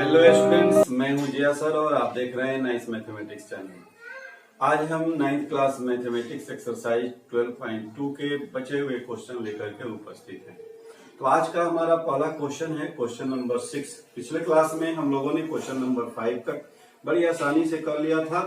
Hello students, मैं हूं जिया sir और आप देख रहे हैं नाइस मैथमेटिक्स चैनल। आज हम 9th क्लास मैथमेटिक्स एक्सरसाइज 12.2 के बचे हुए क्वेश्चन लेकर के उपस्थित हैं। तो आज का हमारा पहला क्वेश्चन है क्वेश्चन नंबर 6। पिछले क्लास में हम लोगों ने क्वेश्चन नंबर 5 तक बड़ी आसानी से कर लिया था।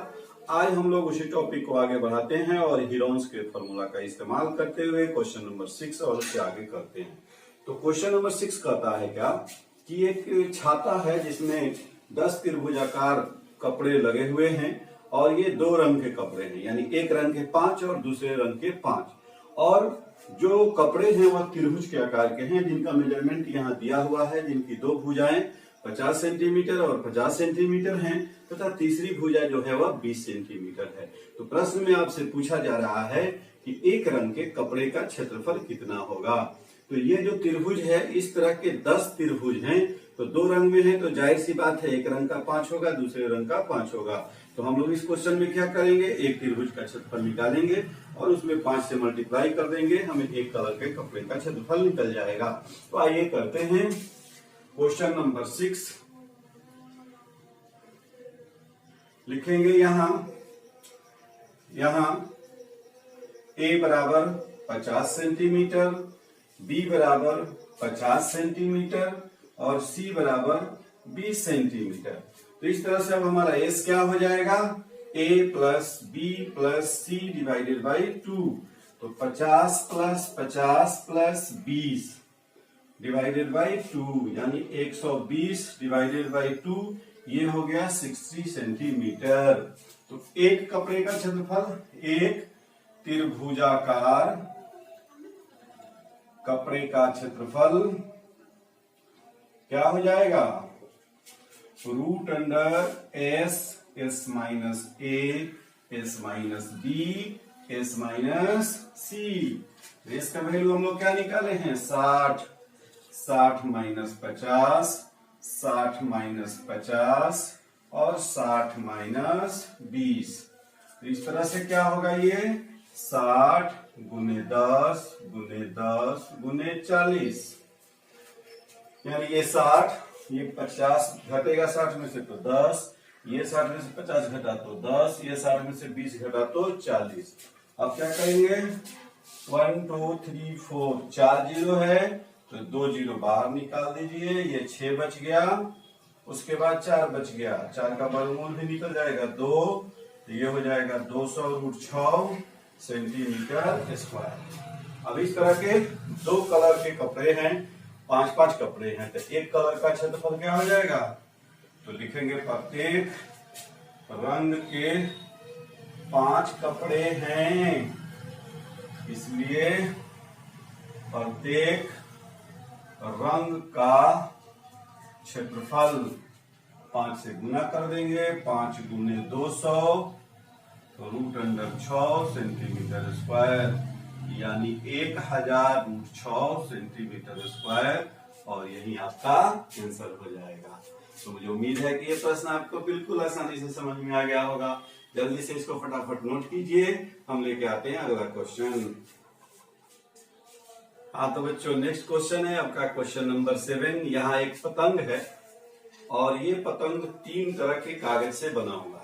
आज हम लोग उसी टॉपिक को आगे बढ़ाते हैं और हीरोन्स के फॉर्मूला का इस्तेमाल करते हुए क्वेश्चन नंबर 6 और उससे आगे करते हैं। तो क्वेश्चन नंबर 6 कहता है क्या कि एक छाता है जिसमें 10 त्रिभुजाकार कपड़े लगे हुए हैं और ये दो रंग के कपड़े हैं, यानी एक रंग के 5 और दूसरे रंग के 5। और जो कपड़े हैं वह त्रिभुज के आकार के हैं, जिनका मेजरमेंट यहाँ दिया हुआ है, जिनकी दो भुजाएं 50 सेंटीमीटर और 50 सेंटीमीटर हैं तथा तीसरी भुजा जो है वह 20 सेंटीमीटर है। तो प्रश्न में आपसे पूछा जा रहा है कि एक रंग के कपड़े का क्षेत्रफल कितना होगा। तो ये जो त्रिभुज है, इस तरह के 10 त्रिभुज हैं, तो दो रंग में है तो जाहिर सी बात है एक रंग का 5 होगा, दूसरे रंग का 5 होगा। तो हम लोग इस क्वेश्चन में क्या करेंगे, एक त्रिभुज का क्षेत्रफल निकालेंगे और उसमें 5 से मल्टीप्लाई कर देंगे, हमें एक कलर के कपड़े का क्षेत्रफल निकल जाएगा। तो आइए करते हैं क्वेश्चन नंबर 6। लिखेंगे यहाँ ए बराबर 50 सेंटीमीटर, बी बराबर 50 सेंटीमीटर और सी बराबर 20 सेंटीमीटर। तो इस तरह से अब हमारा एस क्या हो जाएगा, a plus B plus C divided by 2। तो 50 प्लस 50 प्लस 20 डिवाइडेड बाई 2, यानी 120 डिवाइडेड बाई 2, ये हो गया 60 सेंटीमीटर। तो एक कपड़े का क्षेत्रफल, एक त्रिभुजाकार कपड़े का क्षेत्रफल क्या हो जाएगा, root under S S minus A S minus B S minus C. S का वैल्यू हम लोग क्या निकाले हैं, 60, 60 माइनस 50, 60 माइनस 50 और 60 माइनस 20। तो इस तरह से क्या होगा, ये 60 गुने 10 गुने 10 गुने 40, यानी ये 60, ये 50 घटेगा 60 में से तो 10, ये 60 में से 50 घटा तो 10, ये 60 में से 20 घटा तो 40। अब क्या करेंगे, 1 2 3 4, 4 जीरो है तो 2 जीरो बाहर निकाल दीजिए, ये 6 बच गया, उसके बाद 4 बच गया, 4 का वर्गमूल भी निकल जाएगा 2, तो ये हो जाएगा 200√6 सेंटीमीटर स्क्वायर। अब इस तरह के दो कलर के कपड़े हैं, 5-5 कपड़े हैं, तो एक कलर का क्षेत्रफल क्या हो जाएगा, तो लिखेंगे प्रत्येक रंग के 5 कपड़े हैं, इसलिए प्रत्येक रंग का क्षेत्रफल 5 से गुना कर देंगे, 5 गुने 200 तो रूट अंडर 6 सेंटीमीटर स्क्वायर, यानी 1000√6 सेंटीमीटर स्क्वायर, और यही आपका आंसर हो जाएगा। तो मुझे उम्मीद है कि ये प्रश्न आपको बिल्कुल आसानी से समझ में आ गया होगा। जल्दी से इसको फटाफट नोट कीजिए, हम लेके आते हैं अगला क्वेश्चन। हाँ तो बच्चों, नेक्स्ट क्वेश्चन है आपका क्वेश्चन नंबर 7। यहाँ एक पतंग है और ये पतंग 3 तरह के कागज से बना हुआ है।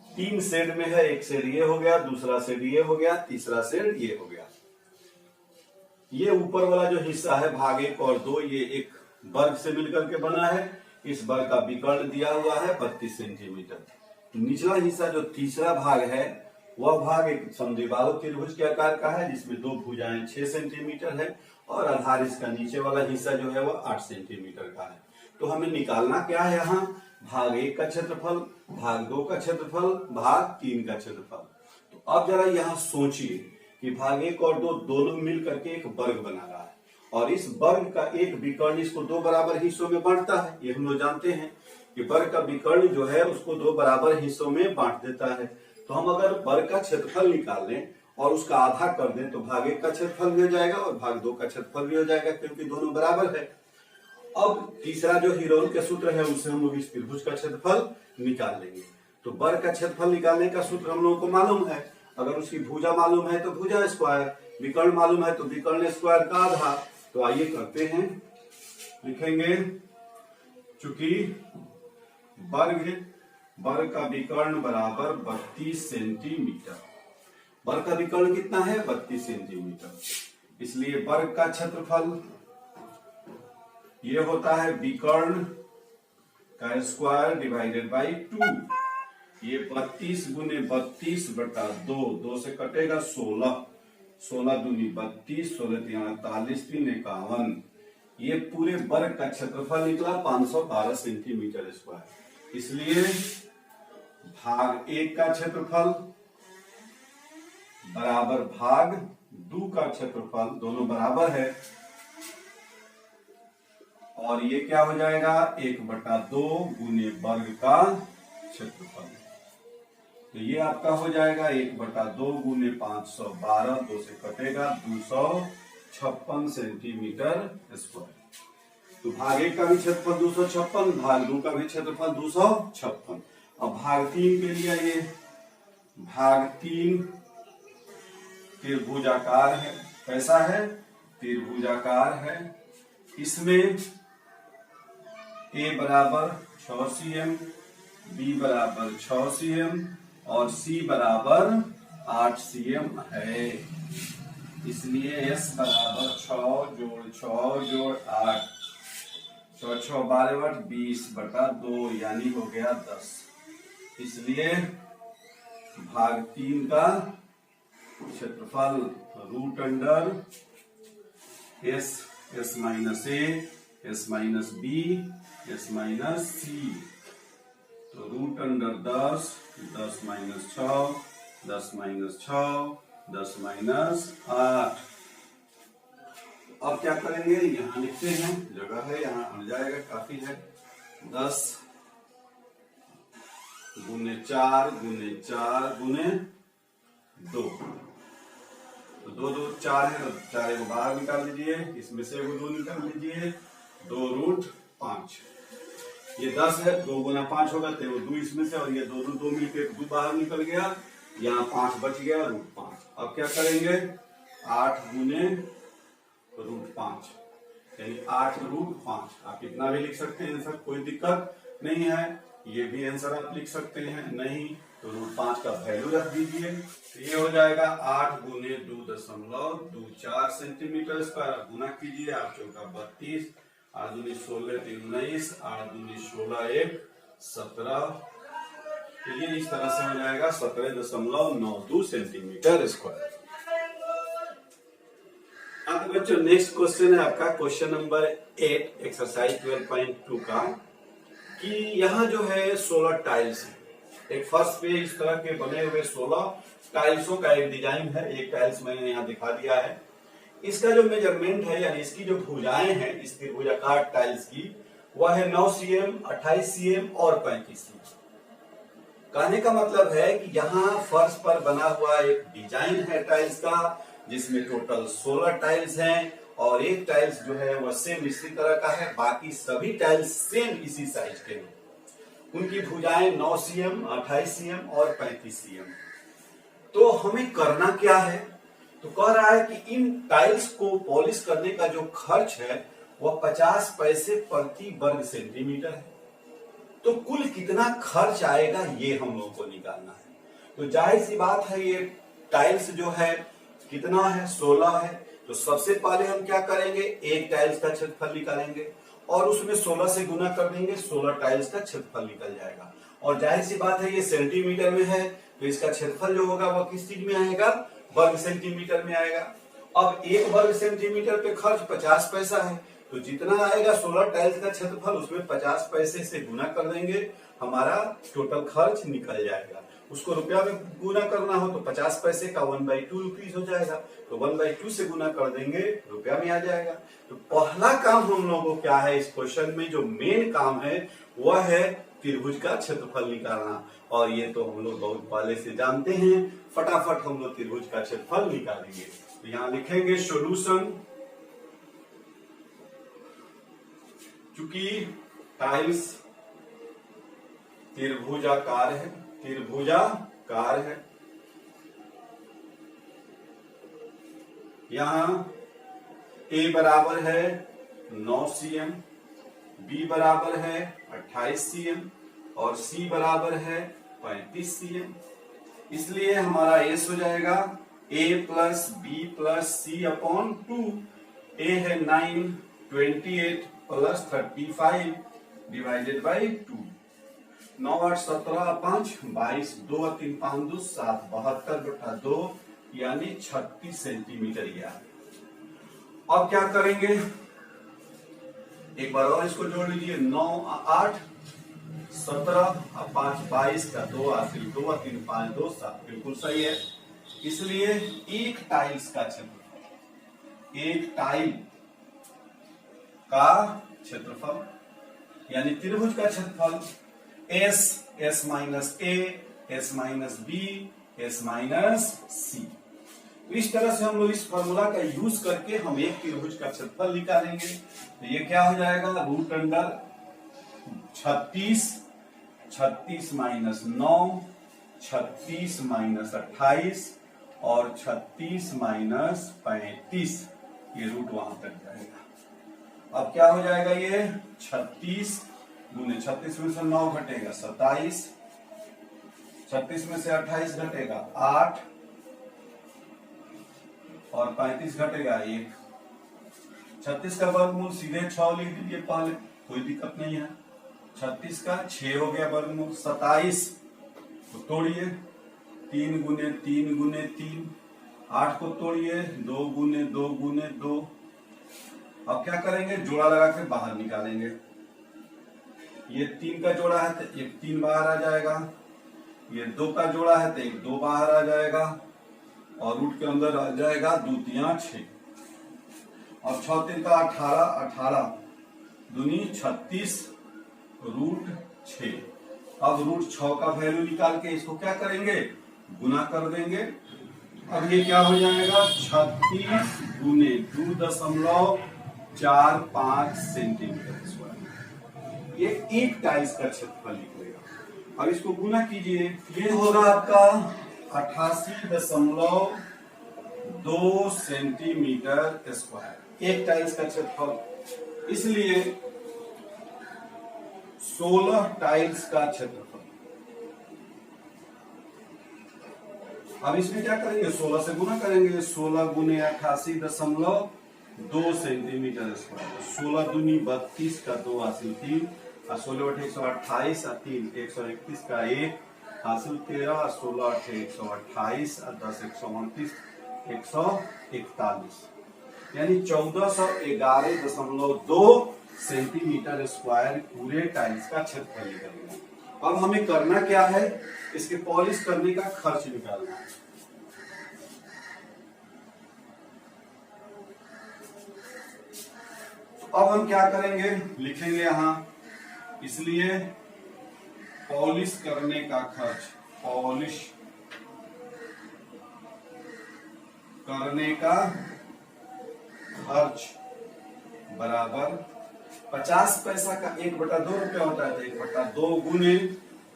3 शेड में है, एक शेड ये हो गया, दूसरा शेड ये हो गया, तीसरा शेड ये हो गया। ये ऊपर वाला जो हिस्सा है भाग 1 और 2, ये एक वर्ग से मिलकर के बना है। इस वर्ग का विकर्ण दिया हुआ है 32 सेंटीमीटर। निचला हिस्सा जो तीसरा भाग है वह भाग एक समद्विबाहु त्रिभुज के आकार का है, जिसमें दो भुजाएं 6 सेंटीमीटर है और आधार इसका नीचे वाला हिस्सा जो है वह 8 सेंटीमीटर का है। तो हमें निकालना क्या है, यहाँ भाग 1 का क्षेत्रफल, भाग 2 का क्षेत्रफल, भाग 3 का क्षेत्रफल। तो अब जरा यहाँ सोचिए कि भाग 1 और 2 दोनों मिल करके एक वर्ग बना रहा है और इस वर्ग का एक विकर्ण इसको 2 बराबर हिस्सों में बांटता है। ये हम लोग जानते हैं कि वर्ग का विकर्ण जो है उसको 2 बराबर हिस्सों में बांट देता है। तो हम अगर वर्ग का क्षेत्रफल निकाल लें और उसका आधा कर दें तो भाग 1 का क्षेत्रफल भी हो जाएगा और भाग 2 का क्षेत्रफल भी हो जाएगा, क्योंकि दोनों बराबर है। अब तीसरा जो हीरोन के सूत्र है उससे हम लोग इस त्रिभुज का क्षेत्रफल निकाल लेंगे। तो वर्ग का क्षेत्रफल निकालने का सूत्र हम लोगों को मालूम है, अगर उसकी भुजा मालूम है तो भुजा स्क्वायर, विकर्ण मालूम है तो विकर्ण स्क्वायर का आधा। तो आइए करते हैं, लिखेंगे चूंकि वर्ग का विकर्ण बराबर 32 सेंटीमीटर। वर्ग का विकर्ण कितना है? 32 सेंटीमीटर। इसलिए वर्ग का क्षेत्रफल ये होता है विकर्ण का स्क्वायर डिवाइडेड बाई 2। ये 32 गुने 32 बटा 2, 2 से कटेगा 16, 16 दूनी 32, 16 तीन 48, 3 51। ये पूरे वर्ग का क्षेत्रफल निकला 512 सेंटीमीटर स्क्वायर। इसलिए भाग 1 का क्षेत्रफल बराबर भाग 2 का क्षेत्रफल, दोनों बराबर है, और ये क्या हो जाएगा? 1/2 गुने वर्ग का क्षेत्रफल। तो ये आपका हो जाएगा 1/2 गुने 512, 2 से कटेगा 256 सेंटीमीटर स्क्वायर। तो भाग 1 का भी क्षेत्रफल 256, भाग 2 का भी क्षेत्रफल 256। अब भाग 3 के लिए ये भाग 3 त्रिभुजाकार है। कैसा है? त्रिभुजाकार है। इसमें A बराबर 6 cm, B बराबर 6 cm और C बराबर 8 cm है। इसलिए S बराबर 6 जोड़ 6 जोड़ 8, 6 6 12 20/2 यानी हो गया 10। इसलिए भाग 3 का क्षेत्रफल root under S minus A, S minus B, S minus C, तो root under 10, 10 minus 6, 10 minus 6, 10 minus 8। अब क्या करेंगे? यहाँ लिखते हैं, जगह है यहाँ आ जाएगा, काफी है। 10 गुने 4 गुने 4 गुने 2, तो 2 2 4 है, तो 4 को बाहर निकाल लीजिए, इसमें से 2 निकाल लीजिए, 2 रूट 5। ये 10 है, 2 गुना 5 होगा तो वो 2 इसमें से, और ये 2 2 मिलकर 2 बाहर निकल गया, यहाँ 5 बच गया, रूट 5। अब क्या करेंगे? 8 गुने रूट 5 यानी 8 रूट 5। आप इतना भी लिख सकते हैं आंसर, कोई दिक्कत नहीं है। ये भी आंसर आप लिख सकते हैं, नहीं तो रूट 5 का वैल्यू रख दीजिए। तो ये हो जाएगा 8 गुने 2.24 सेंटीमीटर स्क्वायर। गुना कीजिए, 8 चौका 32, 8 दूनी 16 3 19, 8 दूनी 16 1 17। तो ये इस तरह से हो जाएगा 17.92 सेंटीमीटर स्क्वायर। अब बच्चों नेक्स्ट क्वेश्चन है आपका क्वेश्चन नंबर 8 एक्सरसाइज 12.2 का, कि यहाँ जो है 16 टाइल्स है। एक फर्श पे इस तरह के बने हुए 16 टाइल्सों का एक डिजाइन है। एक टाइल्स मैंने यहाँ दिखा दिया है। इसका जो मेजरमेंट है, यानी इसकी जो भुजाएं हैं इस त्रिभुजाकार टाइल्स की, वह है 9 cm, 28 cm और 35 cm। कहने का मतलब है कि यहाँ फर्श पर बना हुआ एक डिजाइन है टाइल्स का, जिसमें टोटल 16 टाइल्स हैं, और एक टाइल्स जो है वह सेम इसी तरह का है, बाकी सभी टाइल्स सेम इसी साइज के हैं। उनकी भुजाएं 9 cm, 28 cm और 35 cm। तो हमें करना क्या है? तो कह रहा है कि इन टाइल्स को पॉलिश करने का जो खर्च है वह 50 पैसे प्रति वर्ग सेंटीमीटर है। तो कुल कितना खर्च आएगा ये हम लोगों को निकालना है। तो जाहिर सी बात है, ये टाइल्स जो है कितना है? 16 है। तो सबसे पहले हम क्या करेंगे? एक टाइल्स का क्षेत्रफल निकालेंगे और उसमें 16 से गुना कर देंगे, 16 टाइल्स का क्षेत्रफल निकल जाएगा। और जाहिर सी बात है ये सेंटीमीटर में है, तो इसका क्षेत्रफल जो होगा वह किस चीज में आएगा? वर्ग सेंटीमीटर में आएगा। अब एक वर्ग सेंटीमीटर पे खर्च 50 पैसा है, तो जितना आएगा 16 टाइल्स का क्षेत्रफल, उसमें 50 पैसे से गुना कर देंगे, हमारा टोटल खर्च निकल जाएगा। उसको रुपया में गुना करना हो तो 50 पैसे का 1/2 रुपीज हो जाएगा, तो 1/2 से गुना कर देंगे, रुपया में आ जाएगा। तो पहला काम हम लोगों को क्या है इस क्वेश्चन में? जो मेन काम है वह है त्रिभुज का क्षेत्रफल निकालना, और ये तो हम लोग बहुत पहले से जानते हैं। फटाफट हम लोग त्रिभुज का क्षेत्रफल निकालेंगे। तो यहाँ लिखेंगे सॉल्यूशन। चूंकि टाइल्स त्रिभुजाकार है, यहाँ A बराबर है 9 cm, B बराबर है 28 cm और C बराबर है 35 cm। इसलिए हमारा S हो जाएगा A plus B plus C upon 2। A है 9, 28 प्लस 35 डिवाइडेड बाई 2। 9 8 17 5 22, 2 3 5 2 7, 72/2 यानी 36 सेंटीमीटर। यार अब क्या करेंगे, एक बार और इसको जोड़ लीजिए। 9 8 17 और 5 22 का 2 हासिल, 2 3 5 2 7, बिल्कुल सही है। इसलिए एक टाइल्स का क्षेत्रफल, एक टाइल का क्षेत्रफल यानी त्रिभुज का क्षेत्रफल S, S minus A, S minus B, S minus C। इस तरह से हम लोग इस फॉर्मूला का यूज करके हम एक त्रिभुज का क्षेत्रफल निकालेंगे। तो ये क्या हो जाएगा, रूट अंडर 36, 36 माइनस 9, 36 माइनस 28 और 36 माइनस 35, ये रूट वहां तक जाएगा। अब क्या हो जाएगा, ये 36 गुने 36 में से 9 घटेगा 27, 36 में से 28 घटेगा 8 और 35 घटेगा 1। 36 का वर्गमूल सीधे 6 लिख दीजिए पहले, कोई दिक्कत नहीं है। 36 का 6 हो गया वर्गमूल। 27 को तोड़िए, 3 गुने 3 गुने 3, 8 को तोड़िए 2 गुने 2 गुने 2। अब क्या करेंगे, जोड़ा लगा के बाहर निकालेंगे। ये 3 का जोड़ा है तो एक 3 बाहर आ जाएगा, ये 2 का जोड़ा है तो एक 2 बाहर आ जाएगा और रूट के अंदर आ जाएगा 2 3 6 और 6 3 का 18, 18 दूनी 36 रूट 6। अब रूट 6 का वैल्यू निकाल के इसको क्या करेंगे, गुना कर देंगे। अब ये क्या हो जाएगा, 36 गुने 2.45 सेंटीमीटर स्क्वायर। ये एक टाइल्स का क्षेत्रफल निकलेगा। अब इसको गुना कीजिए, ये होगा आपका 88.2 सेंटीमीटर स्क्वायर, एक टाइल्स का क्षेत्रफल। इसलिए 16 टाइल्स का क्षेत्रफल। अब इसमें क्या करेंगे, 16 से गुना करेंगे। 16 गुने 88.2 सेंटीमीटर स्क्वायर। 16 दूनी 32 का 2 हासिल 3 और 16 8 128 और 3 131 का 1 हासिल 13, 16 8 128 और 10 129 141 यानी 1411.2 सेंटीमीटर स्क्वायर पूरे टाइल्स का क्षेत्रफल निकलेगा। अब हमें करना क्या है, इसके पॉलिश करने का खर्च निकालना है। अब हम क्या करेंगे, लिखेंगे यहां, इसलिए पॉलिश करने का खर्च, पॉलिश करने का खर्च बराबर 50 पैसा का 1/2 रुपया होता है, 1/2 गुने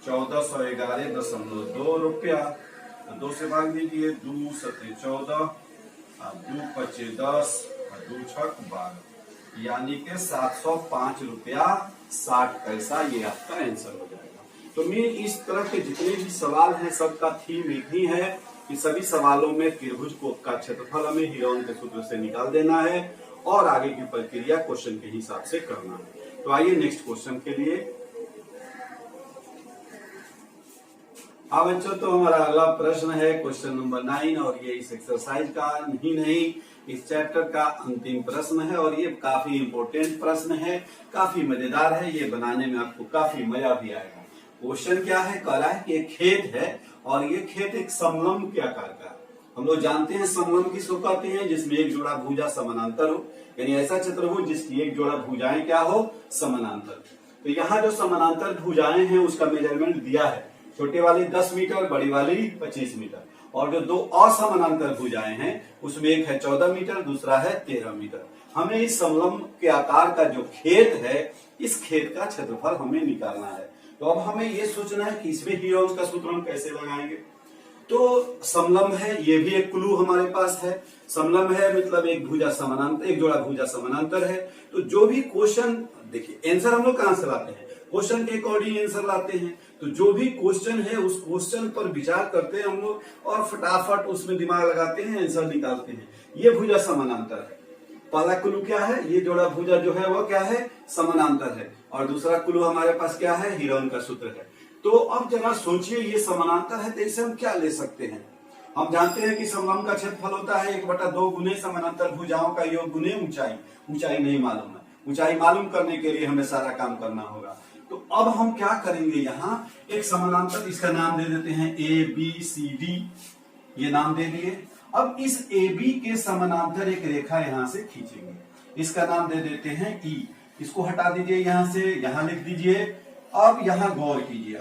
1411.2 रुपया। 2 से भाग दीजिए, 2 7 14 और 2 5 10 और 2 6 12 यानी के 705 रुपया 60 पैसा। ये आपका आंसर हो जाएगा। तो मैं इस तरह के जितने भी सवाल हैं सबका थीम एक ही है कि सभी सवालों में त्रिभुज को का क्षेत्रफल हमें हीरोन के सूत्र से निकाल देना है और आगे की प्रक्रिया क्वेश्चन के हिसाब से करना है। तो आइए नेक्स्ट क्वेश्चन के लिए। अब बच्चों तो हमारा अगला प्रश्न है क्वेश्चन नंबर 9 और ये इस एक्सरसाइज का ही नहीं इस चैप्टर का अंतिम प्रश्न है और ये काफी इंपॉर्टेंट प्रश्न है, काफी मजेदार है। ये बनाने में आपको काफी मजा भी आएगा। क्वेश्चन क्या है, कह रहा है कि एक खेत है और ये खेत एक समलंब के आकार का है। हम लोग जानते हैं समलंब किसको कहते हैं, जिसमें एक जोड़ा भुजा समानांतर हो, यानी ऐसा चतुर्भुज जिसकी एक जोड़ा भुजाएं क्या हो, समानांतर। तो यहाँ जो समानांतर भुजाएं हैं उसका मेजरमेंट दिया है, छोटे वाली 10 मीटर, बड़ी वाली 25 मीटर। और जो 2 असमानांतर भुजाएं हैं उसमें एक है 14 मीटर, दूसरा है 13 मीटर। हमें इस समलंब के आकार का जो खेत है, इस खेत का क्षेत्रफल हमें निकालना है। तो अब हमें ये सोचना है कि इसमें हीरोन्स का सूत्र हम कैसे लगाएंगे। तो समलंब है, ये भी एक क्लू हमारे पास है। समलंब है मतलब एक भुजा समानांतर, एक जोड़ा भुजा समानांतर है। तो जो भी क्वेश्चन देखिए आंसर हम लोग कहां से लाते हैं, क्वेश्चन के अकॉर्डिंग आंसर लाते हैं। तो जो भी क्वेश्चन है उस क्वेश्चन पर विचार करते हैं हम लोग और फटाफट उसमें दिमाग लगाते हैं, आंसर निकालते हैं। ये भुजा समानांतर है। पहला क्लू क्या है, ये जोड़ा भुजा जो है वो क्या है, समानांतर है। और दूसरा क्लू हमारे पास क्या है, हीरोन का सूत्र है। तो अब जरा सोचिए, ये समानांतर है तो इसे हम क्या ले सकते हैं। हम जानते हैं कि समलंब का क्षेत्रफल होता है 1/2 गुने समानांतर भुजाओं का योग गुने ऊंचाई। ऊंचाई नहीं मालूम है, ऊंचाई मालूम करने के लिए हमें सारा काम करना होगा। तो अब हम क्या करेंगे, यहाँ एक समानांतर, इसका नाम दे देते हैं ABCD, ये नाम दे दिए। अब इस AB के समानांतर एक रेखा यहां से खींचेंगे, इसका नाम दे देते हैं E। इसको हटा दीजिए यहां से, यहां लिख दीजिए। अब यहां गौर कीजिए,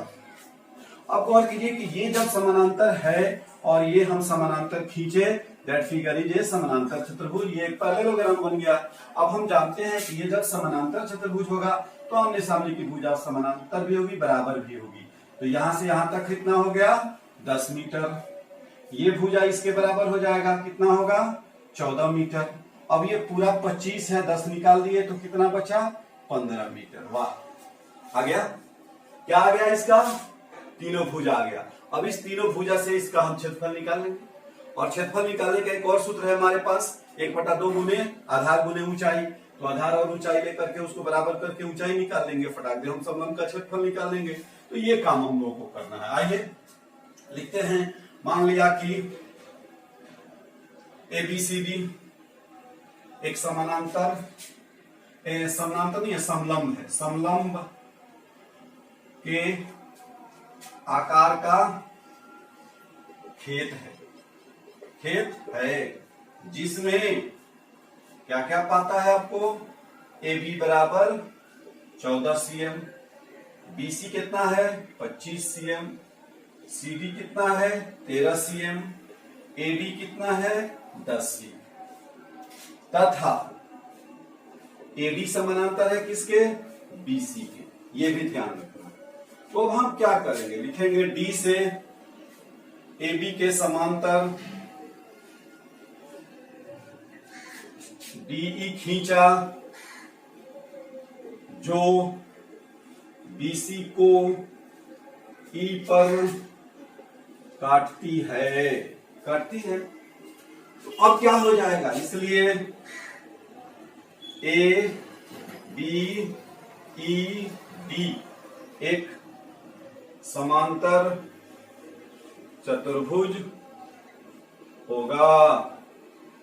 अब गौर कीजिए कि ये जब समानांतर है और ये हम समानांतर खींचे, दैट फिगर इज ए समानांतर चतुर्भुज। ये एक पैरेललोग्राम बन गया। अब हम जानते हैं कि ये जब समानांतर चतुर्भुज होगा तो आमने सामने की भुजा समानांतर भी होगी, बराबर भी होगी। तो यहां से यहां तक कितना हो गया, 10 मीटर। ये भुजा इसके बराबर हो जाएगा, कितना होगा, 14 मीटर। अब ये पूरा 25 है, 10 निकाल दिए तो कितना बचा, 15 मीटर। वाह, आ गया। क्या आ गया, इसका तीनों भुजा आ गया। अब इस तीनों भुजा से इसका हम क्षेत्रफल निकाल लेंगे। और क्षेत्रफल निकालने का एक और सूत्र है हमारे पास, 1/2 गुने आधार गुने ऊंचाई। तो आधार और ऊंचाई लेकर के उसको बराबर करके ऊंचाई निकाल लेंगे, फटाक दे हम समलंब का क्षेत्रफल निकाल लेंगे। तो ये काम हम लोगों को करना है। आइए लिखते हैं। मान लिया कि ABCD एक समानांतर, समानांतर नहीं है, समलंब है। समलंब के आकार का खेत है, खेत है जिसमें क्या क्या पाता है आपको, AB बराबर 14 cm, BC कितना है 25 cm, CD कितना है 13 cm, AD कितना है 10 cm। तथा AD समानांतर है किसके, BC के, ये भी ध्यान रखना। तो अब हम क्या करेंगे, लिखेंगे D से AB के समांतर DE खींचा जो BC को E पर काटती है, काटती है। तो अब क्या हो जाएगा, इसलिए A B E D एक समांतर चतुर्भुज होगा।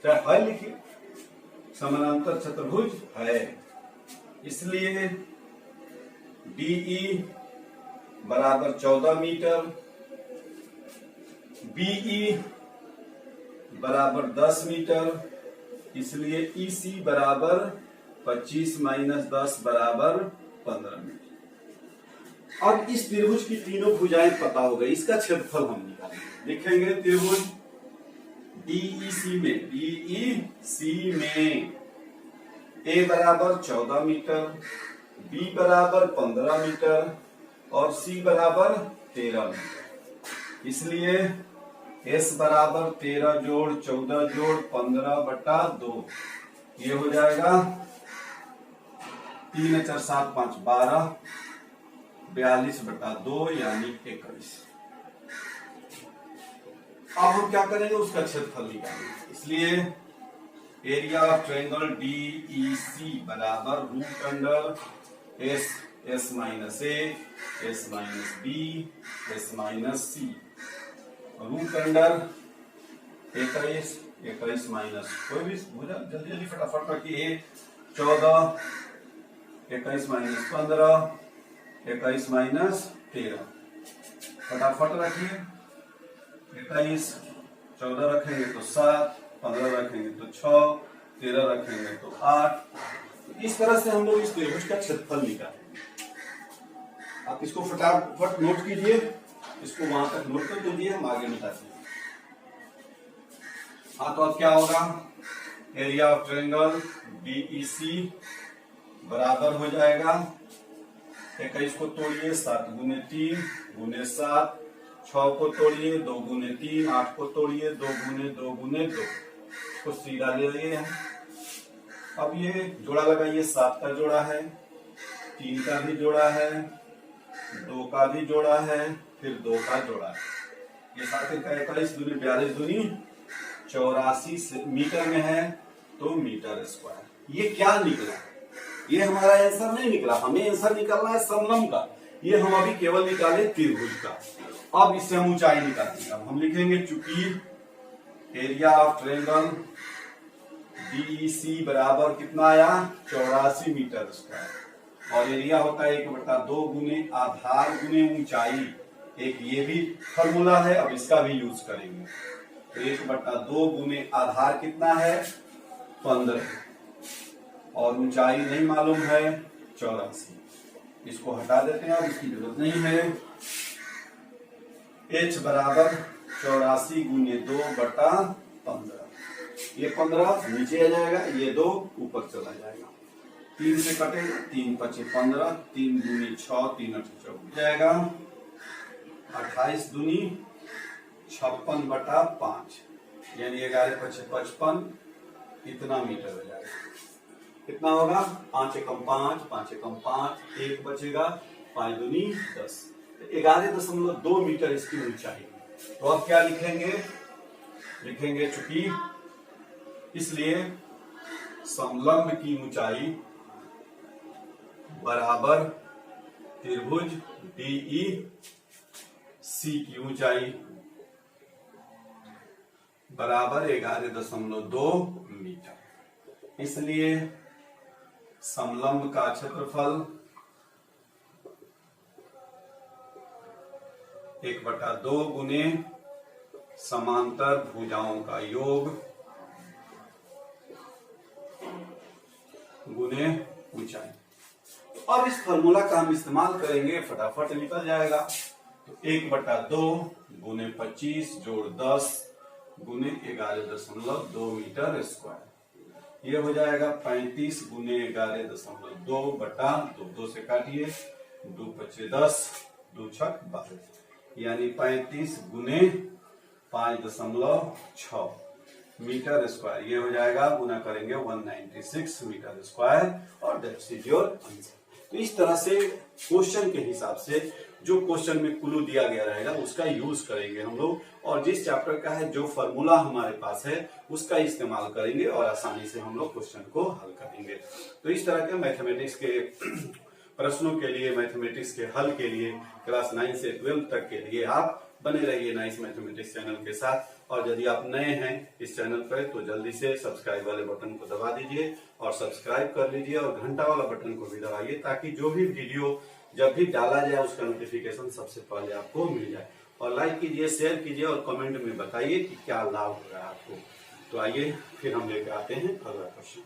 चाहे है लिखिए, समानांतर चतुर्भुज है। इसलिए DE बराबर 14 मीटर, BE बराबर 10 मीटर, इसलिए EC बराबर 25 - 10 बराबर 15 मीटर। अब इस त्रिभुज की तीनों भुजाएं पता हो गई, इसका क्षेत्रफल हम निकालेंगे। लिखेंगे त्रिभुज DEC में A बराबर 14 मीटर, B बराबर 15 मीटर और C बराबर 13 मीटर। इसलिए S बराबर 13 जोड़ 14 जोड़ 15/2, ये हो जाएगा 3 4 7 5 12, 42/2 यानी 21। अब हम क्या करेंगे, उसका क्षेत्रफल निकालेंगे। इसलिए एरिया ऑफ ट्रायंगल DEC बराबर root under S - A S - B S - C, root under 21 minus कोई भी जल्दी जल्दी फटाफट रखिए, 14 21 - 15 21 - 13, फटाफट रखिए। 21 14 रखेंगे तो 7, 15 रखेंगे तो 6, 13 रखेंगे तो 8। इस तरह से हम लोग इस त्रिभुज का क्षेत्रफल निकालेंगे। आप इसको फटाफट नोट कीजिए, इसको वहां तक नोट कर दीजिए, हम आगे बताते हैं। हाँ, तो अब क्या होगा, एरिया ऑफ ट्रायंगल DEC बराबर हो जाएगा 21 को तोड़िए 7 × 3 × 7, 6 को तोड़िए 2 × 3, 8 को तोड़िए 2 × 2 × 2, को सीधा ले आइए। अब ये जोड़ा लगाइए, 7 का जोड़ा है 3 का भी जोड़ा है, 2 का भी जोड़ा है, फिर 2 का जोड़ा है। ये 7 का 41 दूनी 42 दूनी 84 मीटर में है, तो मीटर स्क्वायर। ये क्या निकला? ये हमारा आंसर नहीं निकला, हमें आंसर निकालना है समलंब का। ये हम अभी केवल निकाले त्रिभुज का। अब इससे हम ऊंचाई निकालेंगे। अब हम लिखेंगे चूंकि एरिया ऑफ ट्रायंगल DEC बराबर कितना आया 84 मीटर स्क्वायर, और एरिया होता है 1/2 गुने आधार गुने ऊंचाई। एक ये भी फॉर्मूला है, अब इसका भी यूज करेंगे। तो 1/2 गुने आधार कितना है 15, और ऊंचाई नहीं मालूम है 84। इसको हटा देते हैं, अब इसकी जरूरत नहीं है। H बराबर 84 गुने 2/15। ये 15 नीचे आ जाएगा, ये 2 ऊपर चला जाएगा। 3 से कटेगा, 3 × 5 = 15, 3 दूनी 6, 3 × 8 = 24 जाएगा। 28 दूनी 56/5, यानी 11 × 5 = 55, इतना मीटर हो जाएगा। कितना होगा 5 × 5, 5 × 5, 1 बचेगा, 5 दूनी 10, 11.2 मीटर इसकी ऊंचाई। तो अब क्या लिखेंगे? लिखेंगे चूंकि इसलिए समलंब की ऊंचाई बराबर त्रिभुज DEC की ऊंचाई बराबर 11.2 मीटर। इसलिए समलंब का क्षेत्रफल 1/2 गुने समांतर भुजाओं का योग गुने ऊंचाई। अब इस फॉर्मूला का हम इस्तेमाल करेंगे, फटाफट निकल जाएगा। तो 1/2 गुने 25 जोड़ 10 गुने 11.2 मीटर स्क्वायर। ये हो जाएगा 35 गुने 11.2/2, 2 से काटिए, 2 × 5 = 10, 2 × 6 = 12, यानी 35 गुने 5.6 मीटर स्क्वायर। ये हो जाएगा, गुना करेंगे 196 मीटर स्क्वायर, और दैट्स इज योर आंसर। तो इस तरह से क्वेश्चन के हिसाब से जो क्वेश्चन में क्लू दिया गया रहेगा उसका यूज करेंगे हम लोग, और जिस चैप्टर का है जो फॉर्मूला हमारे पास है उसका इस्तेमाल करेंगे, और आसानी से हम लोग क्वेश्चन को हल करेंगे। तो इस तरह के मैथमेटिक्स के प्रश्नों के लिए, मैथमेटिक्स के हल के लिए क्लास 9 से 12 तक के लिए आप बने रहिए नाइस मैथमेटिक्स चैनल के साथ। और यदि आप नए हैं इस चैनल पर तो जल्दी से सब्सक्राइब वाले बटन को दबा दीजिए और सब्सक्राइब कर लीजिए, और घंटा वाला बटन को भी दबाइए, ताकि जो भी वीडियो जब भी डाला जाए उसका नोटिफिकेशन सबसे पहले आपको मिल जाए। और लाइक कीजिए, शेयर कीजिए, और कमेंट में बताइए कि क्या लाभ हो रहा है आपको। तो आइए फिर हम लेकर आते हैं अगला क्वेश्चन।